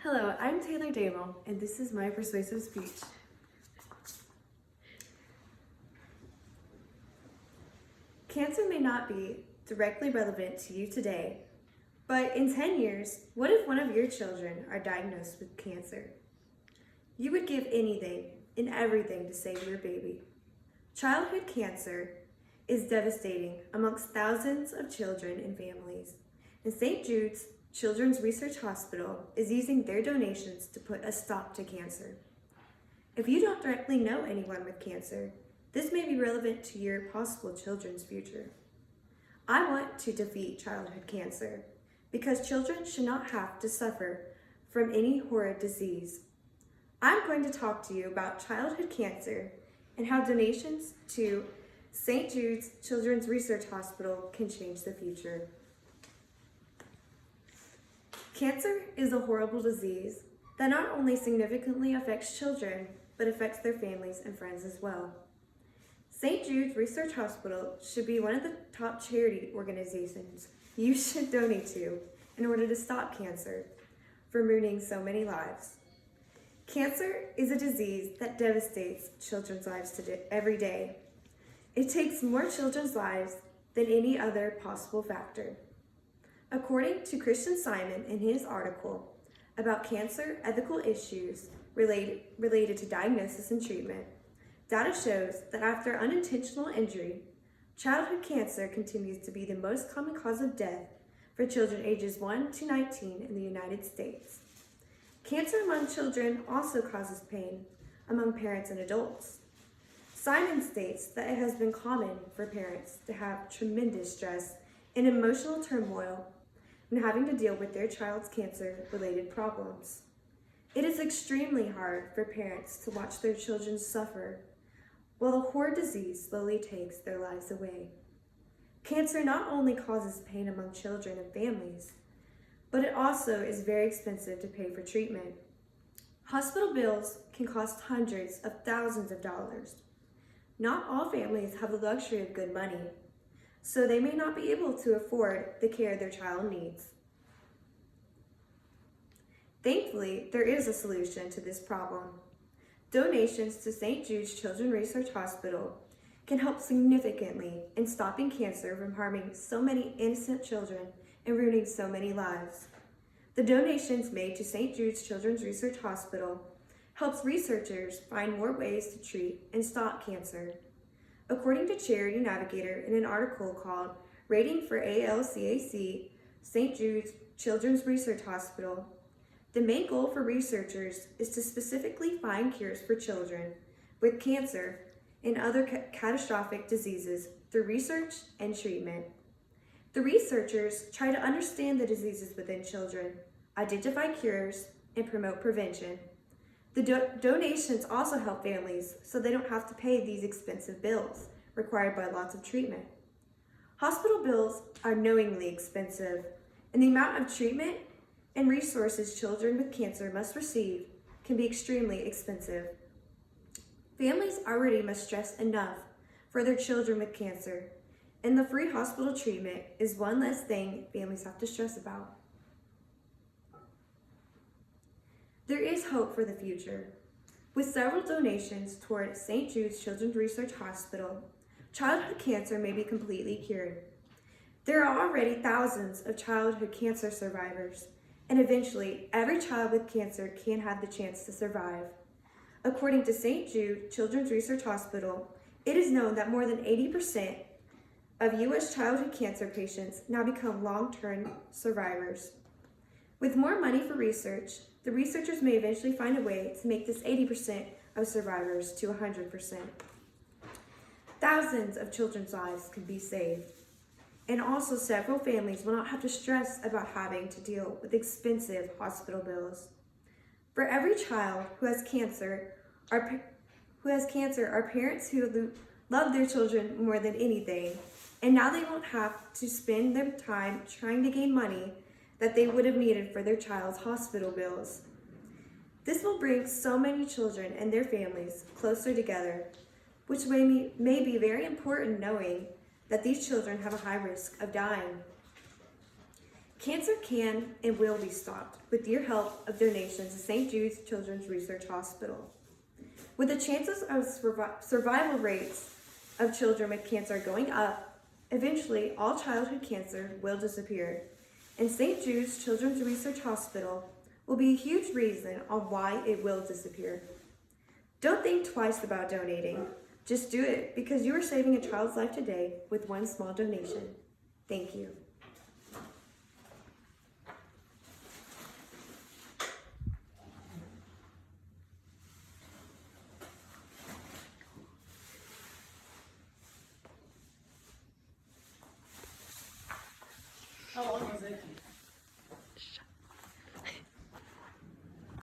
Hello, I'm Taylor Damel, and this is my persuasive speech. Cancer may not be directly relevant to you today, but in 10 years, what if one of your children are diagnosed with cancer? You would give anything and everything to save your baby. Childhood cancer is devastating amongst thousands of children and families, and St. Jude's Children's Research Hospital is using their donations to put a stop to cancer. If you don't directly know anyone with cancer, this may be relevant to your possible children's future. I want to defeat childhood cancer because children should not have to suffer from any horrid disease. I'm going to talk to you about childhood cancer and how donations to St. Jude's Children's Research Hospital can change the future. Cancer is a horrible disease that not only significantly affects children, but affects their families and friends as well. St. Jude's Research Hospital should be one of the top charity organizations you should donate to in order to stop cancer from ruining so many lives. Cancer is a disease that devastates children's lives every day. It takes more children's lives than any other possible factor. According to Christian Simon in his article about cancer ethical issues related to diagnosis and treatment, data shows that after unintentional injury, childhood cancer continues to be the most common cause of death for children ages 1 to 19 in the United States. Cancer among children also causes pain among parents and adults. Simon states that it has been common for parents to have tremendous stress and emotional turmoil when having to deal with their child's cancer-related problems. It is extremely hard for parents to watch their children suffer while the horrid disease slowly takes their lives away. Cancer not only causes pain among children and families, but it also is very expensive to pay for treatment. Hospital bills can cost hundreds of thousands of dollars. Not all families have the luxury of good money, so they may not be able to afford the care their child needs. Thankfully, there is a solution to this problem. Donations to St. Jude's Children's Research Hospital can help significantly in stopping cancer from harming so many innocent children and ruining so many lives. The donations made to St. Jude's Children's Research Hospital helps researchers find more ways to treat and stop cancer. According to Charity Navigator in an article called Rating for ALCAC, St. Jude's Children's Research Hospital, the main goal for researchers is to specifically find cures for children with cancer and other catastrophic diseases through research and treatment. The researchers try to understand the diseases within children, identify cures, and promote prevention. The donations also help families so they don't have to pay these expensive bills required by lots of treatment. Hospital bills are knowingly expensive, and the amount of treatment and resources children with cancer must receive can be extremely expensive. Families already must stress enough for their children with cancer, and the free hospital treatment is one less thing families have to stress about. There is hope for the future. With several donations toward St. Jude's Children's Research Hospital, childhood cancer may be completely cured. There are already thousands of childhood cancer survivors, and eventually every child with cancer can have the chance to survive. According to St. Jude Children's Research Hospital, it is known that more than 80% of U.S. childhood cancer patients now become long-term survivors. With more money for research, the researchers may eventually find a way to make this 80% of survivors to 100%. Thousands of children's lives could be saved, and also several families will not have to stress about having to deal with expensive hospital bills. For every child who has cancer, are parents who love their children more than anything, and now they won't have to spend their time trying to gain money that they would have needed for their child's hospital bills. This will bring so many children and their families closer together, which may be very important knowing that these children have a high risk of dying. Cancer can and will be stopped with your help of donations to St. Jude's Children's Research Hospital. With the chances of survival rates of children with cancer going up, eventually all childhood cancer will disappear, and St. Jude's Children's Research Hospital will be a huge reason on why it will disappear. Don't think twice about donating. Just do it because you are saving a child's life today with one small donation. Thank you.